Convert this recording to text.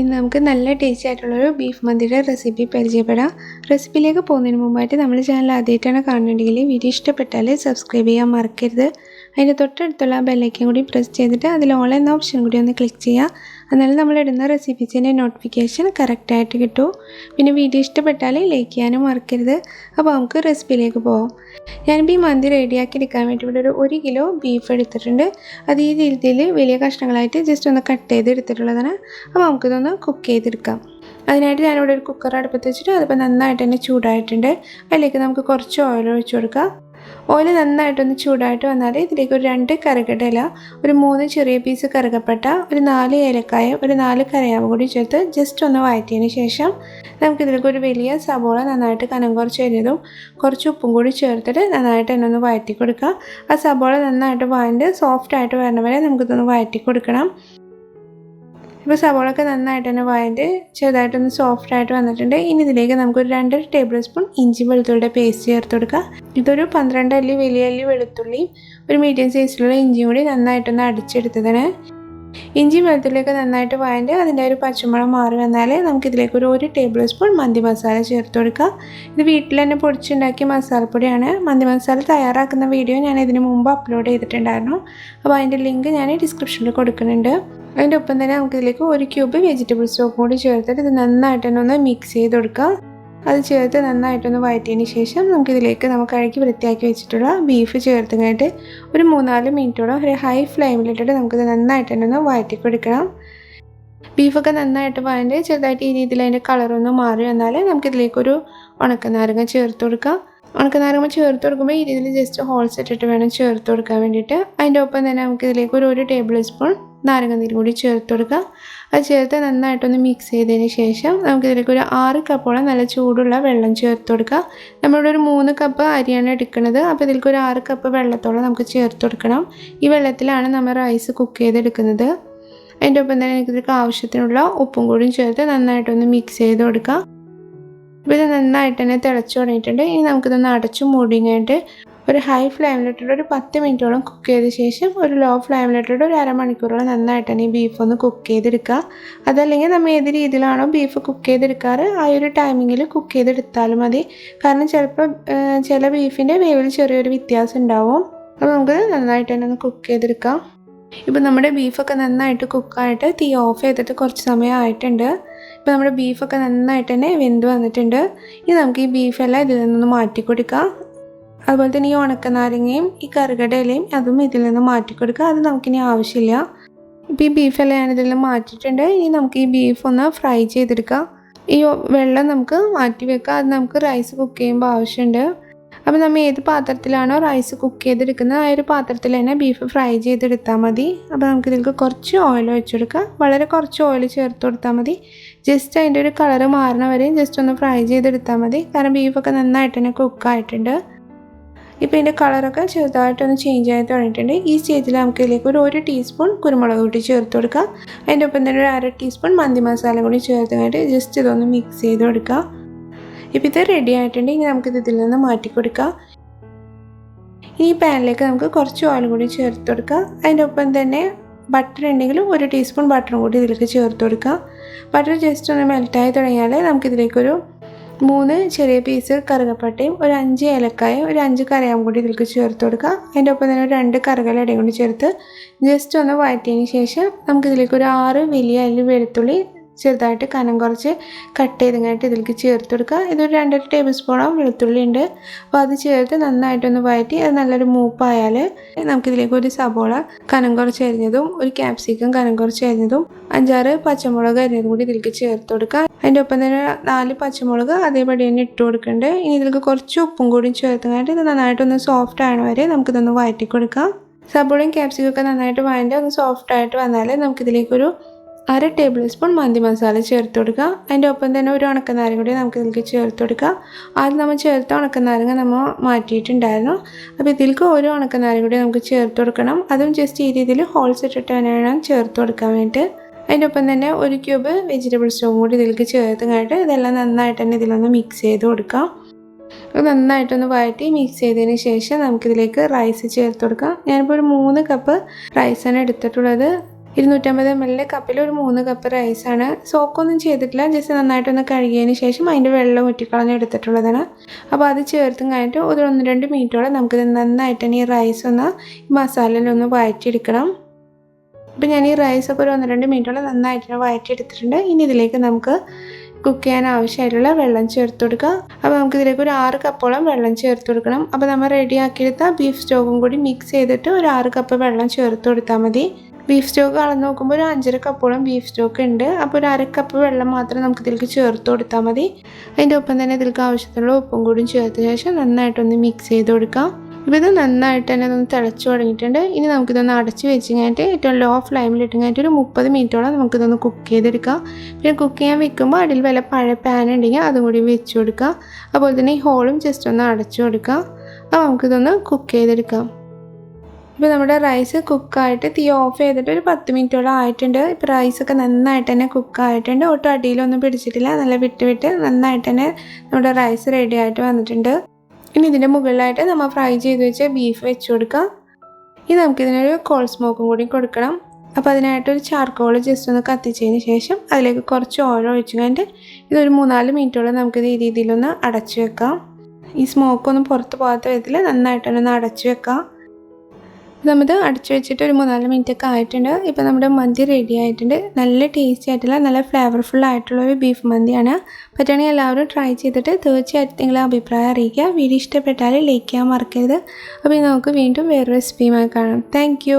ഇന്ന് നമുക്ക് നല്ല ടേസ്റ്റി ആയിട്ടുള്ളൊരു ബീഫ് മന്തിയുടെ റെസിപ്പി പരിചയപ്പെടാം. റെസിപ്പിയിലേക്ക് പോകുന്നതിന് മുമ്പായിട്ട് നമ്മുടെ ചാനൽ ആദ്യമായിട്ടാണ് കാണുന്നുണ്ടെങ്കിൽ വീഡിയോ ഇഷ്ടപ്പെട്ടാൽ സബ്സ്ക്രൈബ് ചെയ്യാൻ മറക്കരുത്. അതിൻ്റെ തൊട്ടടുത്തുള്ള ബെല്ലൈക്കൻ കൂടി പ്രസ് ചെയ്തിട്ട് അതിൽ ഓൾ എന്ന ഓപ്ഷൻ കൂടി ഒന്ന് ക്ലിക്ക് ചെയ്യുക. എന്നാലും നമ്മളിടുന്ന റെസിപ്പീസിൻ്റെ നോട്ടിഫിക്കേഷൻ കറക്റ്റായിട്ട് കിട്ടും. പിന്നെ വീഡിയോ ഇഷ്ടപ്പെട്ടാൽ ലൈക്ക് ചെയ്യാനും മറക്കരുത്. അപ്പോൾ നമുക്ക് റെസിപ്പിയിലേക്ക് പോകാം. ഞാനിപ്പോൾ ഈ മന്തി റെഡിയാക്കി എടുക്കാൻ വേണ്ടി ഇവിടെ ഒരു 1 കിലോ ബീഫ് എടുത്തിട്ടുണ്ട്. അത് ഈ രീതിയിൽ വലിയ കഷ്ണങ്ങളായിട്ട് ജസ്റ്റ് ഒന്ന് കട്ട് ചെയ്ത് എടുത്തിട്ടുള്ളതാണ്. അപ്പോൾ നമുക്കിതൊന്ന് കുക്ക് ചെയ്തെടുക്കാം. അതിനായിട്ട് ഞാനിവിടെ ഒരു കുക്കർ അടുപ്പത്ത് വെച്ചിട്ട് അതിപ്പോൾ നന്നായിട്ട് തന്നെ ചൂടായിട്ടുണ്ട്. അതിലേക്ക് നമുക്ക് കുറച്ച് ഓയിൽ ഒഴിച്ചു കൊടുക്കാം. ഓയിൽ നന്നായിട്ടൊന്ന് ചൂടായിട്ട് വന്നാൽ ഇതിലേക്ക് ഒരു 2 കറുകടല, ഒരു 3 ചെറിയ പീസ് കറുകപ്പട്ട, ഒരു 4 ഏലക്കായ, ഒരു 4 കറിയാമ്പ് കൂടി ചേർത്ത് ജസ്റ്റ് ഒന്ന് വഴറ്റിയതിന് ശേഷം നമുക്കിതിലേക്ക് ഒരു വലിയ സബോള നന്നായിട്ട് കനം കുറച്ച് അരിഞ്ഞതും കുറച്ച് ഉപ്പും കൂടി ചേർത്തിട്ട് നന്നായിട്ട് തന്നെ ഒന്ന് വഴറ്റി കൊടുക്കുക. ആ സബോള നന്നായിട്ട് വഴണ്ട് സോഫ്റ്റായിട്ട് വരണ വരെ നമുക്കിതൊന്ന് വഴറ്റി കൊടുക്കണം. ഇപ്പോൾ സവോളൊക്കെ നന്നായിട്ട് തന്നെ വഴണ്ട് ചെറുതായിട്ടൊന്ന് സോഫ്റ്റായിട്ട് വന്നിട്ടുണ്ട്. ഇനി ഇതിലേക്ക് നമുക്കൊരു 2 ടേബിൾ സ്പൂൺ ഇഞ്ചി വെളുത്തുള്ളിയുടെ പേസ്റ്റ് ചേർത്ത് കൊടുക്കുക. ഇതൊരു 12 അല്ലി വലിയ അല്ലി വെളുത്തുള്ളിയും ഒരു മീഡിയം സൈസിലുള്ള ഇഞ്ചിയും കൂടി നന്നായിട്ടൊന്ന് അടിച്ചെടുത്തതാണ്. ഇഞ്ചി വെളുത്തുള്ളിയൊക്കെ നന്നായിട്ട് വഴണ്ട് അതിൻ്റെ ഒരു പച്ചമണം മാറി വന്നാൽ നമുക്കിതിലേക്ക് ഒരു 1 ടേബിൾ സ്പൂൺ മന്തി മസാല ചേർത്ത് കൊടുക്കുക. ഇത് വീട്ടിൽ തന്നെ പൊടിച്ചുണ്ടാക്കിയ മസാലപ്പൊടിയാണ്. മന്തി മസാല തയ്യാറാക്കുന്ന വീഡിയോ ഞാൻ ഇതിന് മുമ്പ് അപ്ലോഡ് ചെയ്തിട്ടുണ്ടായിരുന്നു. അപ്പോൾ അതിൻ്റെ ലിങ്ക് ഞാൻ ഡിസ്ക്രിപ്ഷനിൽ കൊടുക്കുന്നുണ്ട്. അതിൻ്റെ ഒപ്പം തന്നെ നമുക്കിതിലേക്ക് 1 ക്യൂബ് വെജിറ്റബിൾ സ്റ്റോക്ക് കൂടി ചേർത്തിട്ട് ഇത് നന്നായിട്ട് തന്നെ ഒന്ന് മിക്സ് ചെയ്ത് കൊടുക്കുക. അത് ചേർത്ത് നന്നായിട്ടൊന്ന് വഴറ്റിയതിന് ശേഷം നമുക്കിതിലേക്ക് കഴുകി വൃത്തിയാക്കി വെച്ചിട്ടുള്ള ബീഫ് ചേർത്തുകഴിഞ്ഞിട്ട് ഒരു 3-4 മിനിറ്റോളം ഒരു ഹൈ ഫ്ലെയിമിലിട്ടിട്ട് നമുക്കിത് നന്നായിട്ട് തന്നെ ഒന്ന് വഴറ്റി കൊടുക്കണം. ബീഫൊക്കെ നന്നായിട്ട് വഴണ്ട് ചെറുതായിട്ട് ഈ രീതിയിൽ അതിൻ്റെ കളറൊന്ന് മാറി വന്നാൽ നമുക്കിതിലേക്കൊരു ഉണക്കനാരങ്ങ ചേർത്ത് കൊടുക്കാം. ഉണക്കനാരങ്ങ ചേർത്ത് കൊടുക്കുമ്പോൾ ഈ രീതിയിൽ ജസ്റ്റ് ഹോൾസ് ഇട്ടിട്ട് വേണം ചേർത്ത് കൊടുക്കാൻ വേണ്ടിയിട്ട്. അതിൻ്റെ ഒപ്പം തന്നെ നമുക്കിതിലേക്ക് ഒരു 1 ടേബിൾ സ്പൂൺ നാരങ്ങ നീര് കൂടി ചേർത്ത് കൊടുക്കുക. അത് ചേർത്ത് നന്നായിട്ടൊന്ന് മിക്സ് ചെയ്തതിന് ശേഷം നമുക്കിതിലേക്ക് ഒരു 6 കപ്പോളം നല്ല ചൂടുള്ള വെള്ളം ചേർത്ത് കൊടുക്കുക. നമ്മളിവിടെ ഒരു 3 കപ്പ് അരിയാണ് എടുക്കുന്നത്. അപ്പോൾ ഇതിലേക്ക് ഒരു 6 കപ്പ് വെള്ളത്തോളം നമുക്ക് ചേർത്ത് കൊടുക്കണം. ഈ വെള്ളത്തിലാണ് നമ്മൾ റൈസ് കുക്ക് ചെയ്തെടുക്കുന്നത്. അതിൻ്റെ ഒപ്പം തന്നെ എനിക്കിതിലേക്ക് ആവശ്യത്തിനുള്ള ഉപ്പും കൂടി ചേർത്ത് നന്നായിട്ടൊന്ന് മിക്സ് ചെയ്ത് കൊടുക്കുക. അപ്പോൾ ഇത് നന്നായിട്ട് തന്നെ തിളച്ച് തുടങ്ങിയിട്ടുണ്ട്. ഇനി നമുക്കിതൊന്ന് അടച്ചു മൂടിങ്ങായിട്ട് ഒരു ഹൈ ഫ്ലെയിമിലിട്ടിട്ട് ഒരു 10 മിനിറ്റോളം കുക്ക് ചെയ്ത ശേഷം ഒരു ലോ ഫ്ലെയിമിലിട്ടിട്ട് ഒരു അരമണിക്കൂറോളം നന്നായിട്ട് തന്നെ ഈ ബീഫ് ഒന്ന് കുക്ക് ചെയ്തെടുക്കുക. അതല്ലെങ്കിൽ നമ്മൾ ഏത് രീതിയിലാണോ ബീഫ് കുക്ക് ചെയ്തെടുക്കാറ് ആ ഒരു ടൈമിങ്ങിൽ കുക്ക് ചെയ്തെടുത്താലും മതി. കാരണം ചിലപ്പോൾ ചില ബീഫിൻ്റെ വേവിൽ ചെറിയൊരു വ്യത്യാസം ഉണ്ടാവും. അപ്പോൾ നമുക്ക് നന്നായിട്ട് തന്നെ ഒന്ന് കുക്ക് ചെയ്തെടുക്കാം. ഇപ്പോൾ നമ്മുടെ ബീഫൊക്കെ നന്നായിട്ട് കുക്കായിട്ട് തീ ഓഫ് ചെയ്തിട്ട് കുറച്ച് സമയം ആയിട്ടുണ്ട്. ഇപ്പോൾ നമ്മുടെ ബീഫൊക്കെ നന്നായിട്ട് തന്നെ വെന്ത് വന്നിട്ടുണ്ട്. ഇനി നമുക്ക് ഈ ബീഫെല്ലാം ഇതിൽ നിന്നൊന്ന് മാറ്റി കൊടുക്കാം. അതുപോലെ തന്നെ ഈ ഉണക്കനാരങ്ങയും ഈ കറുകടയിലയും അതും ഇതിൽ നിന്ന് മാറ്റി കൊടുക്കുക. അത് നമുക്കിനി ആവശ്യമില്ല. ഇപ്പോൾ ഈ ബീഫെല്ലാം ഞാനിതിൽ നിന്ന് മാറ്റിയിട്ടുണ്ട്. ഇനി നമുക്ക് ഈ ബീഫ് ഒന്ന് ഫ്രൈ ചെയ്തെടുക്കാം. ഈ വെള്ളം നമുക്ക് മാറ്റി വെക്കാം. അത് നമുക്ക് റൈസ് കുക്ക് ചെയ്യുമ്പോൾ ആവശ്യമുണ്ട്. അപ്പോൾ നമ്മൾ ഏത് പാത്രത്തിലാണോ റൈസ് കുക്ക് ചെയ്തെടുക്കുന്നത് ആ ഒരു പാത്രത്തിൽ തന്നെ ബീഫ് ഫ്രൈ ചെയ്തെടുത്താൽ മതി. അപ്പോൾ നമുക്കിതിലേക്ക് കുറച്ച് ഓയിൽ ഒഴിച്ചെടുക്കാം. വളരെ കുറച്ച് ഓയിൽ ചേർത്ത് കൊടുത്താൽ മതി. ജസ്റ്റ് അതിൻ്റെ ഒരു കളറ് മാറണ വരെയും ജസ്റ്റ് ഒന്ന് ഫ്രൈ ചെയ്തെടുത്താൽ മതി. കാരണം ബീഫൊക്കെ നന്നായിട്ട് തന്നെ കുക്കായിട്ടുണ്ട്. ഇപ്പോൾ ഇതിൻ്റെ കളറൊക്കെ ചെറുതായിട്ടൊന്ന് ചേഞ്ച് ആയി തുടങ്ങിയിട്ടുണ്ട്. ഈ സ്റ്റേജിൽ നമുക്കിതിലേക്ക് ഒരു 1 ടീസ്പൂൺ കുരുമുളക് കൂടി ചേർത്ത് കൊടുക്കുക. അതിൻ്റെ ഒപ്പം തന്നെ ഒരു 1/2 ടീസ്പൂൺ മന്തി മസാല കൂടി ചേർത്ത് കഴിഞ്ഞിട്ട് ജസ്റ്റ് ഇതൊന്ന് മിക്സ് ചെയ്ത് കൊടുക്കുക. ഇപ്പോൾ ഇത് റെഡി ആയിട്ടുണ്ട്. ഇനി നമുക്കിത് ഇതിൽ നിന്ന് മാറ്റി കൊടുക്കാം. ഈ പാനിലേക്ക് നമുക്ക് കുറച്ച് ഓയിൽ കൂടി ചേർത്ത് കൊടുക്കുക. അതിൻ്റെ ഒപ്പം തന്നെ ബട്ടർ ഉണ്ടെങ്കിൽ 1 ടീസ്പൂൺ ബട്ടറും കൂടി ഇതിലേക്ക് ചേർത്ത് കൊടുക്കുക. ബട്ടർ ജസ്റ്റ് ഒന്ന് മെൽറ്റായി തുടങ്ങിയാൽ നമുക്കിതിലേക്കൊരു 3 ചെറിയ പീസ് കറുകപ്പട്ടയും ഒരു 5 ഏലക്കായും ഒരു 5 കറിയാമ്പും കൂടി ഇതിലേക്ക് ചേർത്ത് കൊടുക്കുക. അതിൻ്റെ ഒപ്പം തന്നെ ഒരു 2 കറുകലടയും കൂടി ചേർത്ത് ജസ്റ്റ് ഒന്ന് വഴറ്റിയതിന് ശേഷം നമുക്കിതിലേക്ക് ഒരു 6 വലിയ അല്ലി വെളുത്തുള്ളി ചെറുതായിട്ട് കനം കുറച്ച് കട്ട് ചെയ്തങ്ങായിട്ട് ഇതിലേക്ക് ചേർത്ത് കൊടുക്കുക. ഇതൊരു 2 ടേബിൾ സ്പൂണോളം വെളുത്തുള്ളി ഉണ്ട്. അപ്പോൾ അത് ചേർത്ത് നന്നായിട്ടൊന്ന് വഴറ്റി അത് നല്ലൊരു മൂപ്പായാൽ നമുക്കിതിലേക്ക് ഒരു സബോള കനം കുറച്ച് അരിഞ്ഞതും ഒരു ക്യാപ്സിക്കം കനം കുറച്ച് അരിഞ്ഞതും 5-6 പച്ചമുളക് അരിഞ്ഞതും കൂടി ഇതിലേക്ക് ചേർത്ത് കൊടുക്കുക. അതിൻ്റെ ഒപ്പം തന്നെ 4 പച്ചമുളക് അതേപടി തന്നെ ഇട്ട് കൊടുക്കുന്നുണ്ട്. ഇനി ഇതിലേക്ക് കുറച്ച് ഉപ്പും കൂടി ചേർത്തങ്ങായിട്ട് ഇത് നന്നായിട്ടൊന്ന് സോഫ്റ്റ് ആവണ വരെ നമുക്കിതൊന്ന് വഴറ്റി കൊടുക്കാം. സബോളയും ക്യാപ്സിക്കം ഒക്കെ നന്നായിട്ട് വഴറ്റി ഒന്ന് സോഫ്റ്റായിട്ട് വന്നാൽ നമുക്കിതിലേക്കൊരു 1/2 ടേബിൾ സ്പൂൺ മന്തി മസാല ചേർത്ത് കൊടുക്കുക. അതിൻ്റെ ഒപ്പം തന്നെ ഒരു ഉണക്കനാരങ്ങ കൂടി നമുക്ക് ഇതിലേക്ക് ചേർത്ത് കൊടുക്കുക. ആദ്യം നമ്മൾ ചേർത്ത ഉണക്കനാരങ്ങ നമ്മൾ മാറ്റിയിട്ടുണ്ടായിരുന്നു. അപ്പോൾ ഇതിലേക്ക് ഒരു ഉണക്കനാരങ്ങ കൂടി നമുക്ക് ചേർത്ത് കൊടുക്കണം. അതും ജസ്റ്റ് ഈ രീതിയിൽ ഹോൾസ് ഇട്ടിട്ട് വേണം ചേർത്ത് കൊടുക്കാൻ വേണ്ടിയിട്ട്. അതിൻ്റെ ഒപ്പം തന്നെ 1 ക്യൂബ് വെജിറ്റബിൾ സ്റ്റോക്ക് കൂടി ഇതിലേക്ക് ചേർത്ത് കഴിഞ്ഞിട്ട് ഇതെല്ലാം നന്നായിട്ട് തന്നെ ഇതിലൊന്ന് മിക്സ് ചെയ്ത് കൊടുക്കാം. നന്നായിട്ടൊന്ന് വഴറ്റി മിക്സ് ചെയ്തതിന് ശേഷം നമുക്കിതിലേക്ക് റൈസ് ചേർത്ത് കൊടുക്കാം. ഞാനിപ്പോൾ ഒരു 3 കപ്പ് റൈസാണ് എടുത്തിട്ടുള്ളത്. 250 ml കപ്പിൽ ഒരു 3 കപ്പ് റൈസാണ്. സോക്കൊന്നും ചെയ്തിട്ടില്ല, ജസ്റ്റ് നന്നായിട്ടൊന്ന് കഴുകിയതിന് ശേഷം അതിൻ്റെ വെള്ളം ഊറ്റിക്കളഞ്ഞ് എടുത്തിട്ടുള്ളതാണ്. അപ്പോൾ അത് ചേർത്തും കഴിഞ്ഞിട്ട് ഒരു 1-2 മിനിറ്റോളം നമുക്കിത് നന്നായിട്ട് തന്നെ ഈ റൈസ് ഒന്ന് മസാലയിലൊന്ന് വഴറ്റിയെടുക്കണം. അപ്പോൾ ഞാൻ ഈ റൈസൊക്കെ ഒരു 1-2 മിനിറ്റോളം നന്നായിട്ട് വഴറ്റിയെടുത്തിട്ടുണ്ട്. ഇനി ഇതിലേക്ക് നമുക്ക് കുക്ക് ചെയ്യാൻ ആവശ്യമായിട്ടുള്ള വെള്ളം ചേർത്ത് കൊടുക്കുക. അപ്പോൾ നമുക്കിതിലേക്ക് ഒരു 6 കപ്പോളം വെള്ളം ചേർത്ത് കൊടുക്കണം. അപ്പോൾ നമ്മൾ റെഡിയാക്കിയെടുത്ത ബീഫ് സ്റ്റോക്കും കൂടി മിക്സ് ചെയ്തിട്ട് ഒരു 6 കപ്പ് വെള്ളം ചേർത്ത് കൊടുത്താൽ മതി. ബീഫ് സ്റ്റോക്ക് അളന്ന് നോക്കുമ്പോൾ ഒരു 5.5 കപ്പോളം ബീഫ് സ്റ്റോക്ക് ഉണ്ട്. അപ്പോൾ ഒരു 1/2 കപ്പ് വെള്ളം മാത്രം നമുക്ക് ഇതിലേക്ക് ചേർത്ത് കൊടുത്താൽ മതി. അതിൻ്റെ ഒപ്പം തന്നെ ഇതിലേക്ക് ആവശ്യത്തിനുള്ള ഉപ്പും കൂടി ചേർത്ത ശേഷം നന്നായിട്ടൊന്ന് മിക്സ് ചെയ്ത് കൊടുക്കാം. ഇപ്പോൾ ഇത് നന്നായിട്ട് തന്നെ ഇതൊന്ന് തിളച്ച് തുടങ്ങിയിട്ടുണ്ട്. ഇനി നമുക്കിതൊന്ന് അടച്ച് വെച്ച് കഴിഞ്ഞിട്ട് ഏറ്റവും ലോ ഫ്ലെയിമിൽ ഇട്ട് കഴിഞ്ഞിട്ട് ഒരു 30 മിനിറ്റോളം നമുക്കിതൊന്ന് കുക്ക് ചെയ്തെടുക്കാം. പിന്നെ കുക്ക് ചെയ്യാൻ വെക്കുമ്പോൾ അടിയിൽ വല്ല പഴയ പാൻ ഉണ്ടെങ്കിൽ അതും കൂടി വെച്ച് കൊടുക്കുക. അതുപോലെ തന്നെ ഈ ഹോളും ജസ്റ്റ് ഒന്ന് അടച്ചു കൊടുക്കുക. അപ്പോൾ നമുക്കിതൊന്ന് കുക്ക് ചെയ്തെടുക്കാം. ഇപ്പോൾ നമ്മുടെ റൈസ് കുക്കായിട്ട് തീ ഓഫ് ചെയ്തിട്ട് ഒരു 10 മിനിറ്റോളം ആയിട്ടുണ്ട്. ഇപ്പോൾ റൈസൊക്കെ നന്നായിട്ട് തന്നെ കുക്കായിട്ടുണ്ട്. ഒട്ടും അടിയിലൊന്നും പിടിച്ചിട്ടില്ല. നല്ല വിട്ട് നന്നായിട്ട് തന്നെ നമ്മുടെ റൈസ് റെഡി ആയിട്ട് വന്നിട്ടുണ്ട്. ഇനി ഇതിൻ്റെ മുകളിലായിട്ട് നമ്മൾ ഫ്രൈ ചെയ്ത് വെച്ച ബീഫ് വെച്ച് കൊടുക്കാം. ഇനി നമുക്കിതിനൊരു കോൾ സ്മോക്കും കൂടി കൊടുക്കണം. അപ്പോൾ അതിനായിട്ടൊരു ചാർക്കോൾ ജസ്റ്റ് ഒന്ന് കത്തിച്ചതിന് ശേഷം അതിലേക്ക് കുറച്ച് ഓയിൽ ഒഴിച്ച് കഴിഞ്ഞിട്ട് ഇതൊരു 3-4 മിനിറ്റോളം നമുക്കിത് ഈ രീതിയിലൊന്ന് അടച്ചു വെക്കാം. ഈ സ്മോക്കൊന്നും പുറത്ത് പോകാത്ത വിധത്തിൽ നന്നായിട്ടൊന്ന് അടച്ചു വെക്കാം. നമ്മത് അടച്ചു വെച്ചിട്ട് ഒരു 3-4 മിനിറ്റൊക്കെ ആയിട്ടുണ്ട്. ഇപ്പോൾ നമ്മുടെ മന്തി റെഡി ആയിട്ടുണ്ട്. നല്ല ടേസ്റ്റി ആയിട്ടുള്ള നല്ല ഫ്ലേവർഫുൾ ആയിട്ടുള്ളൊരു ബീഫ് മന്തിയാണ്. പറ്റുകയാണെങ്കിൽ എല്ലാവരും ട്രൈ ചെയ്തിട്ട് തീർച്ചയായിട്ടും നിങ്ങളെ അഭിപ്രായം അറിയിക്കുക. വീഡിയോ ഇഷ്ടപ്പെട്ടാൽ ലൈക്ക് ചെയ്യാൻ മറക്കരുത്. അപ്പോൾ നമുക്ക് വീണ്ടും വേറൊരു റെസിപ്പിയുമായി കാണാം. താങ്ക്